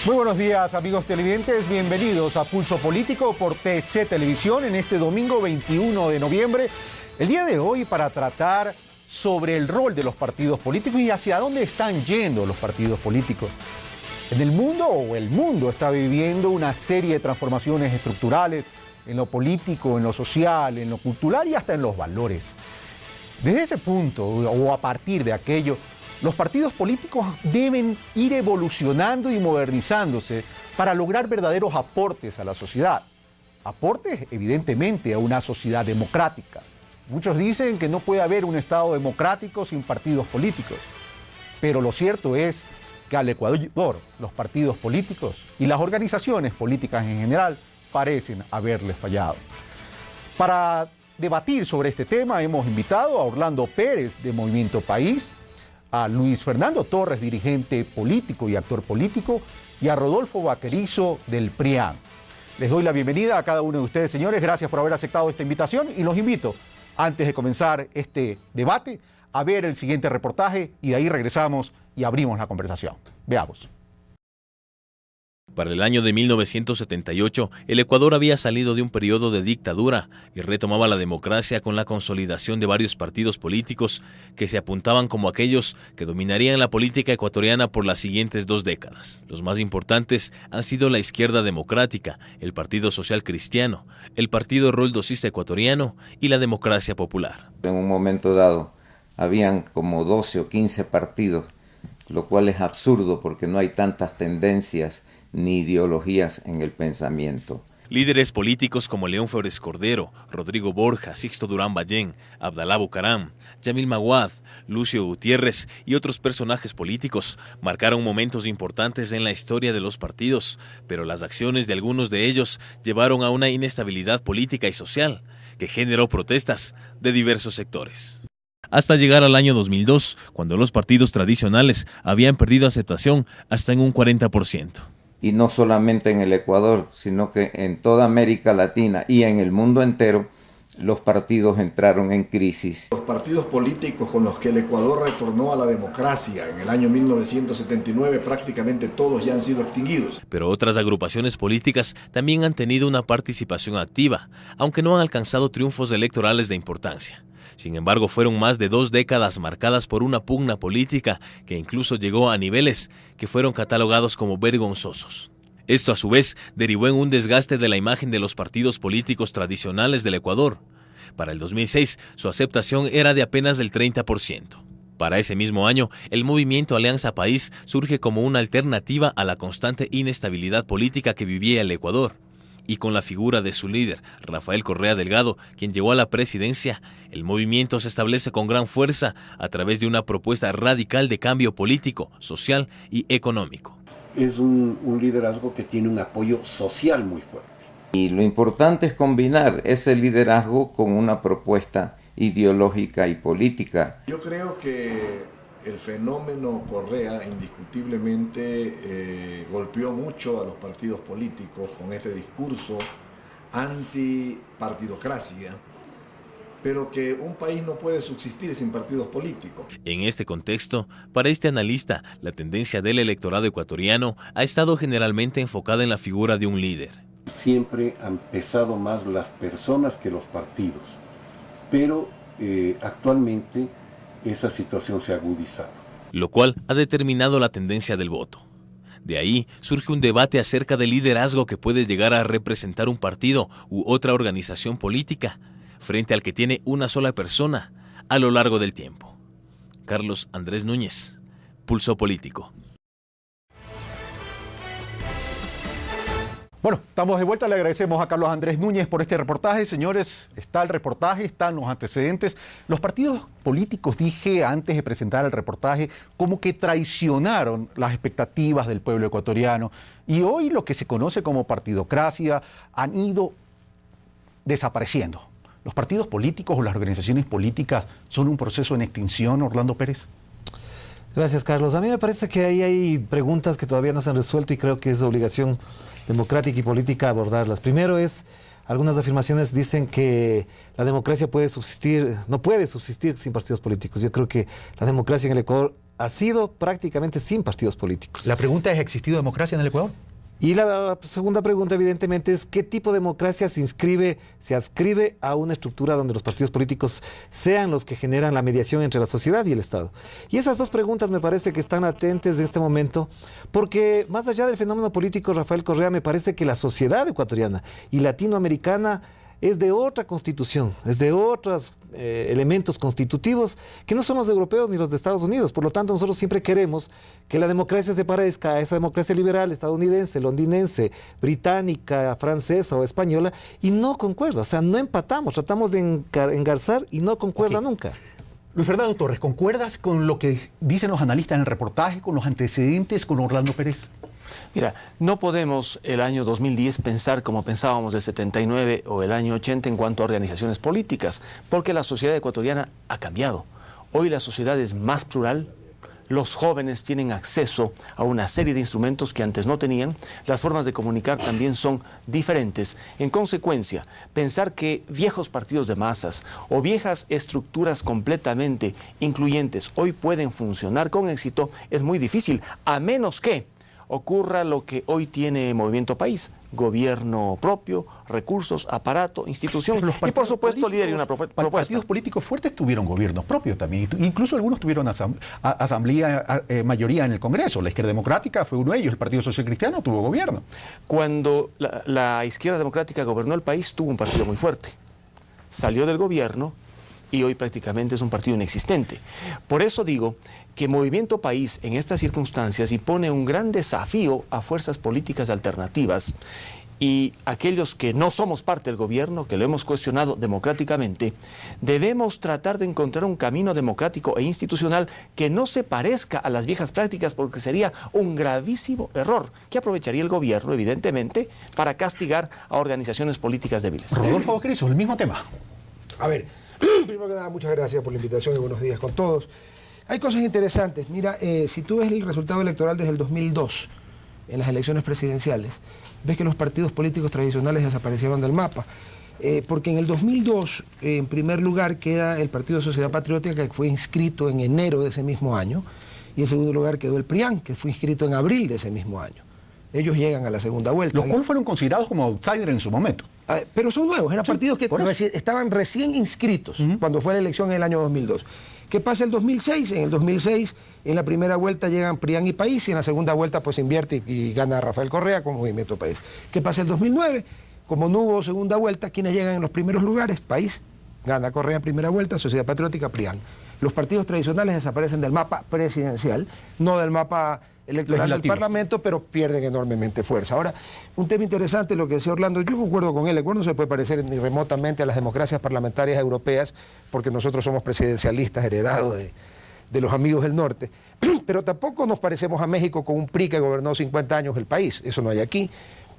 Muy buenos días, amigos televidentes, bienvenidos a Pulso Político por TC Televisión en este domingo 21 de noviembre. El día de hoy para tratar sobre el rol de los partidos políticos y hacia dónde están yendo los partidos políticos. En el mundo está viviendo una serie de transformaciones estructurales en lo político, en lo social, en lo cultural y hasta en los valores. Desde ese punto, o a partir de aquello, los partidos políticos deben ir evolucionando y modernizándose para lograr verdaderos aportes a la sociedad. Aportes, evidentemente, a una sociedad democrática. Muchos dicen que no puede haber un Estado democrático sin partidos políticos. Pero lo cierto es que al Ecuador, los partidos políticos y las organizaciones políticas en general parecen haberles fallado. Para debatir sobre este tema hemos invitado a Orlando Pérez de Movimiento País, a Luis Fernando Torres, dirigente político y actor político, y a Rodolfo Vaquerizo del PRIAN. Les doy la bienvenida a cada uno de ustedes, señores. Gracias por haber aceptado esta invitación y los invito, antes de comenzar este debate, a ver el siguiente reportaje y de ahí regresamos y abrimos la conversación. Veamos. Para el año de 1978, el Ecuador había salido de un periodo de dictadura y retomaba la democracia con la consolidación de varios partidos políticos que se apuntaban como aquellos que dominarían la política ecuatoriana por las siguientes 2 décadas. Los más importantes han sido la Izquierda Democrática, el Partido Social Cristiano, el Partido Roldosista Ecuatoriano y la Democracia Popular. En un momento dado, habían como 12 o 15 partidos, lo cual es absurdo porque no hay tantas tendencias ni ideologías en el pensamiento. Líderes políticos como León Febres Cordero, Rodrigo Borja, Sixto Durán Ballén, Abdalá Bucaram, Yamil Maguad, Lucio Gutiérrez y otros personajes políticos marcaron momentos importantes en la historia de los partidos, pero las acciones de algunos de ellos llevaron a una inestabilidad política y social que generó protestas de diversos sectores. Hasta llegar al año 2002, cuando los partidos tradicionales habían perdido aceptación hasta en un 40%. Y no solamente en el Ecuador, sino que en toda América Latina y en el mundo entero, los partidos entraron en crisis. Los partidos políticos con los que el Ecuador retornó a la democracia en el año 1979, prácticamente todos ya han sido extinguidos. Pero otras agrupaciones políticas también han tenido una participación activa, aunque no han alcanzado triunfos electorales de importancia. Sin embargo, fueron más de 2 décadas marcadas por una pugna política que incluso llegó a niveles que fueron catalogados como vergonzosos. Esto, a su vez, derivó en un desgaste de la imagen de los partidos políticos tradicionales del Ecuador. Para el 2006, su aceptación era de apenas el 30%. Para ese mismo año, el movimiento Alianza País surge como una alternativa a la constante inestabilidad política que vivía el Ecuador. Y con la figura de su líder, Rafael Correa Delgado, quien llegó a la presidencia, el movimiento se establece con gran fuerza a través de una propuesta radical de cambio político, social y económico. Es un liderazgo que tiene un apoyo social muy fuerte. Y lo importante es combinar ese liderazgo con una propuesta ideológica y política. Yo creo que el fenómeno Correa indiscutiblemente golpeó mucho a los partidos políticos con este discurso antipartidocracia, pero que un país no puede subsistir sin partidos políticos. En este contexto, para este analista, la tendencia del electorado ecuatoriano ha estado generalmente enfocada en la figura de un líder. Siempre han pesado más las personas que los partidos, pero actualmente esa situación se ha agudizado. Lo cual ha determinado la tendencia del voto. De ahí surge un debate acerca del liderazgo que puede llegar a representar un partido u otra organización política, frente al que tiene una sola persona a lo largo del tiempo. Carlos Andrés Núñez, Pulso Político. Bueno, estamos de vuelta. Le agradecemos a Carlos Andrés Núñez por este reportaje. Señores, está el reportaje, están los antecedentes. Los partidos políticos, dije antes de presentar el reportaje, como que traicionaron las expectativas del pueblo ecuatoriano. Y hoy lo que se conoce como partidocracia han ido desapareciendo. ¿Los partidos políticos o las organizaciones políticas son un proceso en extinción, Orlando Pérez? Gracias, Carlos. A mí me parece que ahí hay preguntas que todavía no se han resuelto y creo que es obligación democrática y política abordarlas. Primero es, algunas afirmaciones dicen que la democracia no puede subsistir sin partidos políticos. Yo creo que la democracia en el Ecuador ha sido prácticamente sin partidos políticos. La pregunta es, ¿ha existido democracia en el Ecuador? Y la segunda pregunta, evidentemente, es ¿qué tipo de democracia se adscribe a una estructura donde los partidos políticos sean los que generan la mediación entre la sociedad y el Estado? Y esas dos preguntas me parece que están latentes en este momento, porque más allá del fenómeno político, Rafael Correa, me parece que la sociedad ecuatoriana y latinoamericana es de otra constitución, es de otros elementos constitutivos que no son los europeos ni los de Estados Unidos. Por lo tanto, nosotros siempre queremos que la democracia se parezca a esa democracia liberal estadounidense, londinense, británica, francesa o española, y no concuerda, o sea, no empatamos, tratamos de engarzar y no concuerda nunca. Luis Fernando Torres, ¿concuerdas con lo que dicen los analistas en el reportaje, con los antecedentes, con Orlando Pérez? Mira, no podemos el año 2010 pensar como pensábamos del 79 o el año 80 en cuanto a organizaciones políticas, porque la sociedad ecuatoriana ha cambiado. Hoy la sociedad es más plural, los jóvenes tienen acceso a una serie de instrumentos que antes no tenían, las formas de comunicar también son diferentes. En consecuencia, pensar que viejos partidos de masas o viejas estructuras completamente incluyentes hoy pueden funcionar con éxito es muy difícil, a menos que ocurra lo que hoy tiene Movimiento País: gobierno propio, recursos, aparato, institución y por supuesto líder y una propuesta. Los partidos políticos fuertes tuvieron gobiernos propios también, incluso algunos tuvieron mayoría en el Congreso. La Izquierda Democrática fue uno de ellos, el Partido Social Cristiano tuvo gobierno. Cuando la Izquierda Democrática gobernó el país, tuvo un partido muy fuerte, salió del gobierno y hoy prácticamente es un partido inexistente. Por eso digo que Movimiento País en estas circunstancias impone un gran desafío a fuerzas políticas alternativas, y aquellos que no somos parte del gobierno, que lo hemos cuestionado democráticamente, debemos tratar de encontrar un camino democrático e institucional que no se parezca a las viejas prácticas, porque sería un gravísimo error que aprovecharía el gobierno, evidentemente, para castigar a organizaciones políticas débiles. Rodolfo Criso, el mismo tema. A ver, primero que nada, muchas gracias por la invitación y buenos días con todos. Hay cosas interesantes. Mira, si tú ves el resultado electoral desde el 2002, en las elecciones presidenciales, ves que los partidos políticos tradicionales desaparecieron del mapa. Porque en el 2002, en primer lugar, queda el Partido Sociedad Patriótica, que fue inscrito en enero de ese mismo año, y en segundo lugar quedó el PRIAN, que fue inscrito en abril de ese mismo año. Ellos llegan a la segunda vuelta. Los cuales fueron considerados como outsiders en su momento. Pero son nuevos, eran partidos que estaban recién inscritos cuando fue la elección en el año 2002. ¿Qué pasa el 2006? En el 2006, en la primera vuelta llegan PRIAN y País, y en la segunda vuelta pues invierte y gana Rafael Correa con Movimiento País. ¿Qué pasa el 2009? Como no hubo segunda vuelta, ¿quiénes llegan en los primeros lugares? País, gana Correa en primera vuelta, Sociedad Patriótica, PRIAN. Los partidos tradicionales desaparecen del mapa presidencial, no del mapa electoral del Parlamento, pero pierden enormemente fuerza. Ahora, un tema interesante, lo que decía Orlando, yo concuerdo con él, el Ecuador no se puede parecer ni remotamente a las democracias parlamentarias europeas, porque nosotros somos presidencialistas heredados de los amigos del norte, pero tampoco nos parecemos a México con un PRI que gobernó 50 años el país, eso no hay aquí.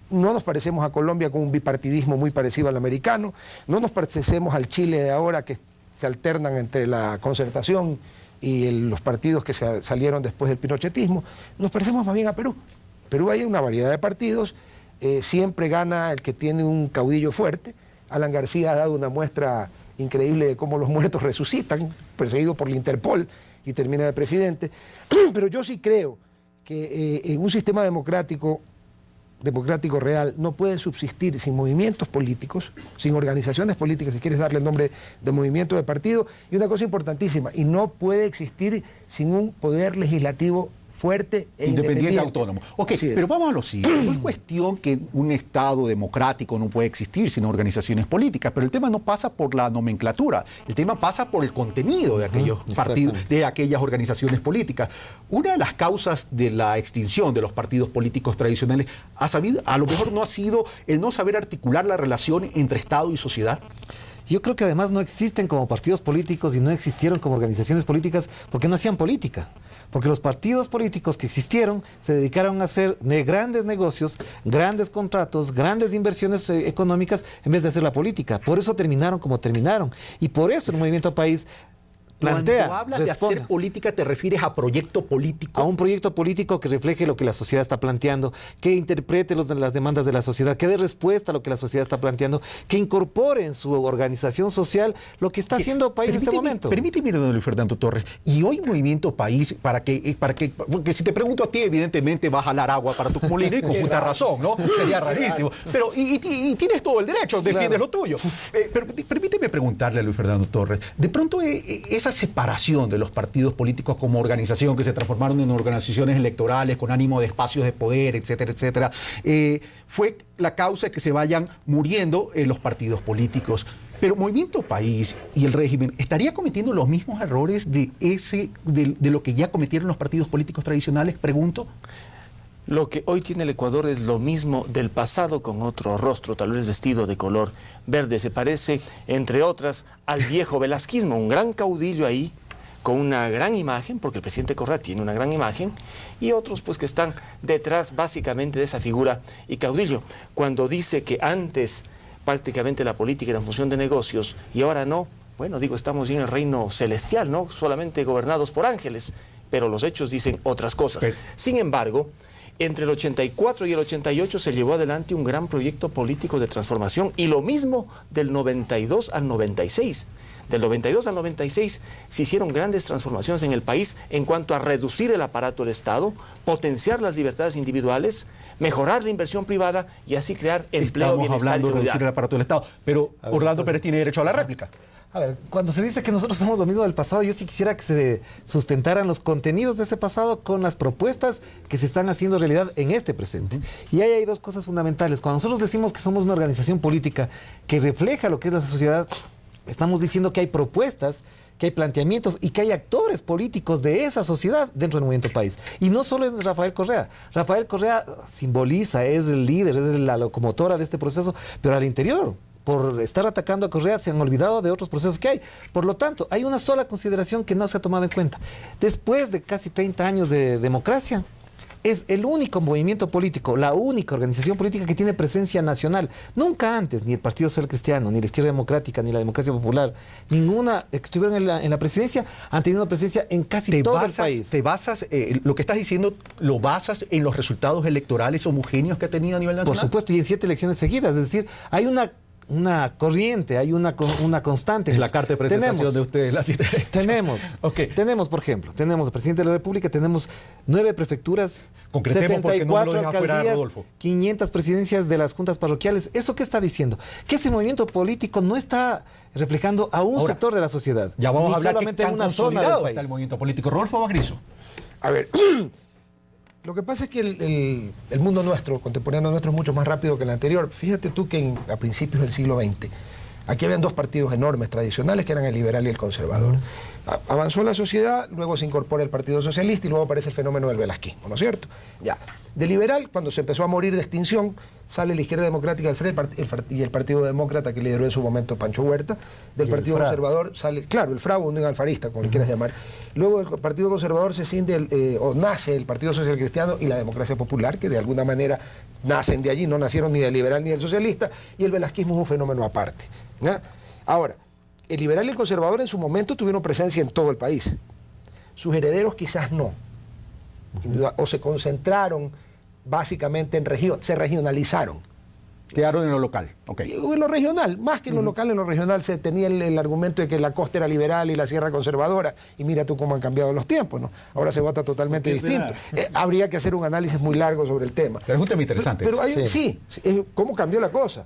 No nos parecemos a Colombia con un bipartidismo muy parecido al americano, no nos parecemos al Chile de ahora, que se alternan entre la concertación y los partidos que salieron después del pinochetismo. Nos parecemos más bien a Perú. Perú hay una variedad de partidos, siempre gana el que tiene un caudillo fuerte. Alan García ha dado una muestra increíble de cómo los muertos resucitan, perseguido por la Interpol, y termina de presidente. Pero yo sí creo que en un sistema democrático real no puede subsistir sin movimientos políticos, sin organizaciones políticas, si quieres darle el nombre de movimiento de partido, y una cosa importantísima, y no puede existir sin un poder legislativo fuerte e independiente, autónomo. Ok, pero vamos a lo siguiente. No es cuestión que un Estado democrático no puede existir sin organizaciones políticas, pero el tema no pasa por la nomenclatura, el tema pasa por el contenido de aquellos partidos, de aquellas organizaciones políticas. Una de las causas de la extinción de los partidos políticos tradicionales a lo mejor no ha sido el no saber articular la relación entre Estado y sociedad. Yo creo que además no existen como partidos políticos y no existieron como organizaciones políticas porque no hacían política. Porque los partidos políticos que existieron se dedicaron a hacer grandes negocios, grandes contratos, grandes inversiones económicas en vez de hacer la política. Por eso terminaron como terminaron. Y por eso el Movimiento País plantea, Cuando hablas responde. de hacer política, ¿te refieres a proyecto político? A un proyecto político que refleje lo que la sociedad está planteando, que interprete las demandas de la sociedad, que dé respuesta a lo que la sociedad está planteando, que incorpore en su organización social lo que está haciendo el país en este momento. Permíteme, don Luis Fernando Torres, y hoy Movimiento País, porque si te pregunto a ti, evidentemente vas a jalar agua para tu molino y con justa razón, ¿no? Sería rarísimo. Pero, y tienes todo el derecho, defiendes lo tuyo. Pero permíteme preguntarle a Luis Fernando Torres, de pronto esa separación de los partidos políticos como organización, que se transformaron en organizaciones electorales con ánimo de espacios de poder, etcétera, etcétera, fue la causa de que se vayan muriendo los partidos políticos. Pero Movimiento País y el régimen estaría cometiendo los mismos errores de lo que ya cometieron los partidos políticos tradicionales, pregunto. Lo que hoy tiene el Ecuador es lo mismo del pasado con otro rostro, tal vez vestido de color verde. Se parece, entre otras, al viejo velasquismo, un gran caudillo ahí, con una gran imagen, porque el presidente Correa tiene una gran imagen, y otros pues que están detrás básicamente de esa figura y caudillo. Cuando dice que antes prácticamente la política era en función de negocios y ahora no, bueno, digo, estamos ya en el reino celestial, ¿no? Solamente gobernados por ángeles, pero los hechos dicen otras cosas. Sin embargo, entre el 84 y el 88 se llevó adelante un gran proyecto político de transformación, y lo mismo del 92 al 96. Del 92 al 96 se hicieron grandes transformaciones en el país en cuanto a reducir el aparato del Estado, potenciar las libertades individuales, mejorar la inversión privada y así crear empleo, bienestar y Estamos hablando de seguridad. reducir el aparato del Estado, pero Orlando Pérez tiene derecho a la réplica. A ver, cuando se dice que nosotros somos lo mismo del pasado, yo sí quisiera que se sustentaran los contenidos de ese pasado con las propuestas que se están haciendo realidad en este presente. Y ahí hay dos cosas fundamentales. Cuando nosotros decimos que somos una organización política que refleja lo que es la sociedad, estamos diciendo que hay propuestas, que hay planteamientos y que hay actores políticos de esa sociedad dentro del Movimiento País. Y no solo es Rafael Correa. Rafael Correa simboliza, es el líder, es la locomotora de este proceso, pero al interior, por estar atacando a Correa, se han olvidado de otros procesos que hay. Por lo tanto, hay una sola consideración que no se ha tomado en cuenta. Después de casi 30 años de democracia, es el único movimiento político, la única organización política que tiene presencia nacional. Nunca antes, ni el Partido Social Cristiano, ni la Izquierda Democrática, ni la Democracia Popular, ninguna que estuvieron en la presidencia, han tenido presencia en casi todo el país. ¿Te basas, lo que estás diciendo, lo basas en los resultados electorales homogéneos que ha tenido a nivel nacional? Por supuesto, y en 7 elecciones seguidas. Es decir, hay una corriente, hay una constante. Es la carta de presentación de ustedes, la cita. Tenemos, por ejemplo, tenemos al presidente de la República, tenemos 9 prefecturas, concretemos 74 porque no lo deja alcaldías, fuera, Rodolfo. 500 presidencias de las juntas parroquiales. ¿Eso qué está diciendo? Que ese movimiento político no está reflejando a un sector de la sociedad. Ya vamos a hablar solamente que en tan una zona del consolidado país. está el movimiento político. Rodolfo Bagrizo. A ver, lo que pasa es que el mundo nuestro, contemporáneo nuestro, es mucho más rápido que el anterior. Fíjate tú que a principios del siglo XX, aquí habían 2 partidos enormes tradicionales que eran el liberal y el conservador. Avanzó la sociedad, luego se incorpora el Partido Socialista y luego aparece el fenómeno del velasquismo, ¿no es cierto? Ya. De liberal, cuando se empezó a morir de extinción, sale la Izquierda Democrática del FRE y el Partido Demócrata que lideró en su momento Pancho Huerta. Del Partido Conservador sale, claro, el FRA, un alfarista, como le quieras llamar. Luego del Partido Conservador se siente o nace el Partido Social Cristiano y la Democracia Popular, que de alguna manera nacen de allí, no nacieron ni del liberal ni del socialista, y el velasquismo es un fenómeno aparte. ¿Ya? Ahora, el liberal y el conservador en su momento tuvieron presencia en todo el país. Sus herederos quizás no. O se concentraron básicamente en región, se regionalizaron. Quedaron en lo local. Okay. En lo regional, más que en lo local, en lo regional se tenía el argumento de que la costa era liberal y la sierra conservadora, y mira tú cómo han cambiado los tiempos, ¿no? Ahora se vota totalmente distinto. Habría que hacer un análisis muy largo sobre el tema. Pero es un tema interesante. Pero hay, sí, cómo cambió la cosa.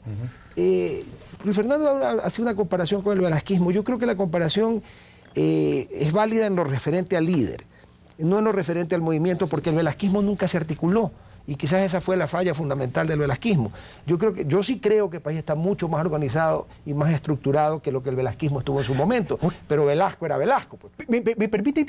Luis Fernando hace una comparación con el velasquismo. Yo creo que la comparación es válida en lo referente al líder, no en lo referente al movimiento, porque el velasquismo nunca se articuló. Y quizás esa fue la falla fundamental del velasquismo. Yo sí creo que el país está mucho más organizado y más estructurado que lo que el velasquismo estuvo en su momento. Pero Velasco era Velasco. Pues. ¿Me permite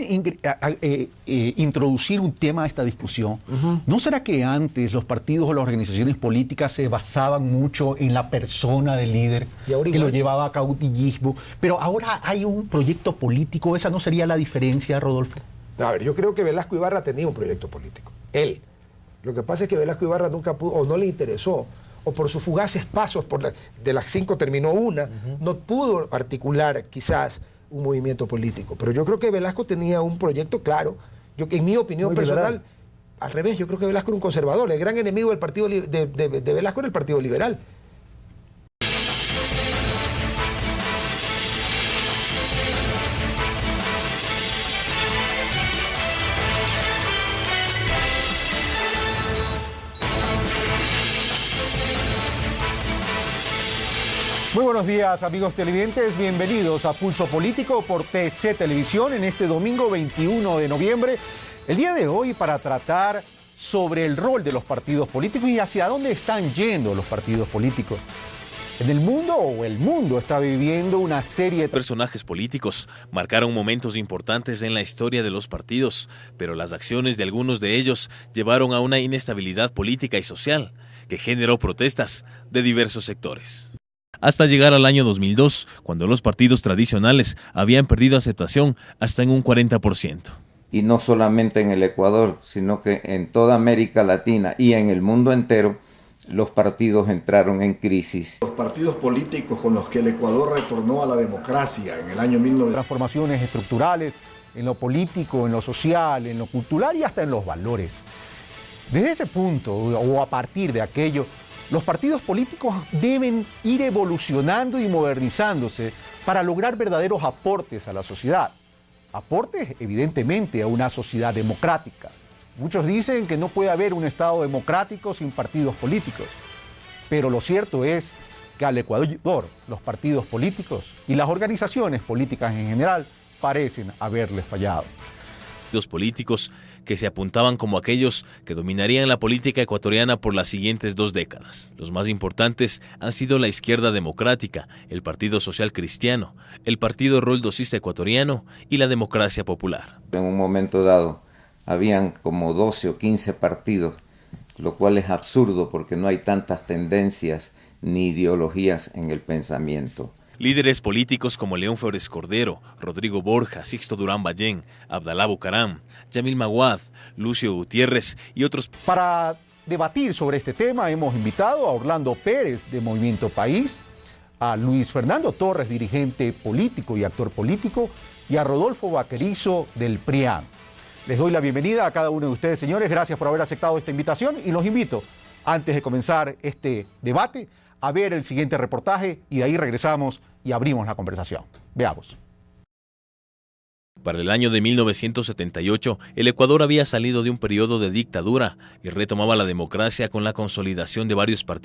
introducir un tema a esta discusión? ¿No será que antes los partidos o las organizaciones políticas se basaban mucho en la persona del líder, que lo llevaba a caudillismo? Pero ahora hay un proyecto político. ¿Esa no sería la diferencia, Rodolfo? A ver, yo creo que Velasco Ibarra tenía un proyecto político. Él. Lo que pasa es que Velasco Ibarra nunca pudo, o no le interesó, o por sus fugaces pasos, de las 5 terminó una, no pudo articular quizás un movimiento político. Pero yo creo que Velasco tenía un proyecto claro. Yo, en mi opinión personal, al revés, yo creo que Velasco era un conservador. El gran enemigo del partido de Velasco era el Partido Liberal. Muy buenos días, amigos televidentes. Bienvenidos a Pulso Político por TC Televisión en este domingo 21 de noviembre. El día de hoy para tratar sobre el rol de los partidos políticos y hacia dónde están yendo los partidos políticos. En el mundo está viviendo una serie de personajes políticos marcaron momentos importantes en la historia de los partidos, pero las acciones de algunos de ellos llevaron a una inestabilidad política y social que generó protestas de diversos sectores. Hasta llegar al año 2002, cuando los partidos tradicionales habían perdido aceptación hasta en un 40%. Y no solamente en el Ecuador, sino que en toda América Latina y en el mundo entero, los partidos entraron en crisis. Los partidos políticos con los que el Ecuador retornó a la democracia en el año 1900. Transformaciones estructurales en lo político, en lo social, en lo cultural y hasta en los valores. Desde ese punto, o a partir de aquello, los partidos políticos deben ir evolucionando y modernizándose para lograr verdaderos aportes a la sociedad. Aportes, evidentemente, a una sociedad democrática. Muchos dicen que no puede haber un Estado democrático sin partidos políticos. Pero lo cierto es que al Ecuador, los partidos políticos y las organizaciones políticas en general parecen haberles fallado. Los políticos que se apuntaban como aquellos que dominarían la política ecuatoriana por las siguientes 2 décadas. Los más importantes han sido la Izquierda Democrática, el Partido Social Cristiano, el Partido Roldosista Ecuatoriano y la Democracia Popular. En un momento dado habían como 12 o 15 partidos, lo cual es absurdo porque no hay tantas tendencias ni ideologías en el pensamiento. Líderes políticos como León Flores Cordero, Rodrigo Borja, Sixto Durán Ballén, Abdalá Bucaram, Yamil Maguad, Lucio Gutiérrez y otros. Para debatir sobre este tema hemos invitado a Orlando Pérez de Movimiento País, a Luis Fernando Torres, dirigente político y actor político, y a Rodolfo Vaquerizo del PRIAN. Les doy la bienvenida a cada uno de ustedes, señores. Gracias por haber aceptado esta invitación y los invito, antes de comenzar este debate, a ver el siguiente reportaje y de ahí regresamos y abrimos la conversación. Veamos. Para el año de 1978, el Ecuador había salido de un periodo de dictadura y retomaba la democracia con la consolidación de varios partidos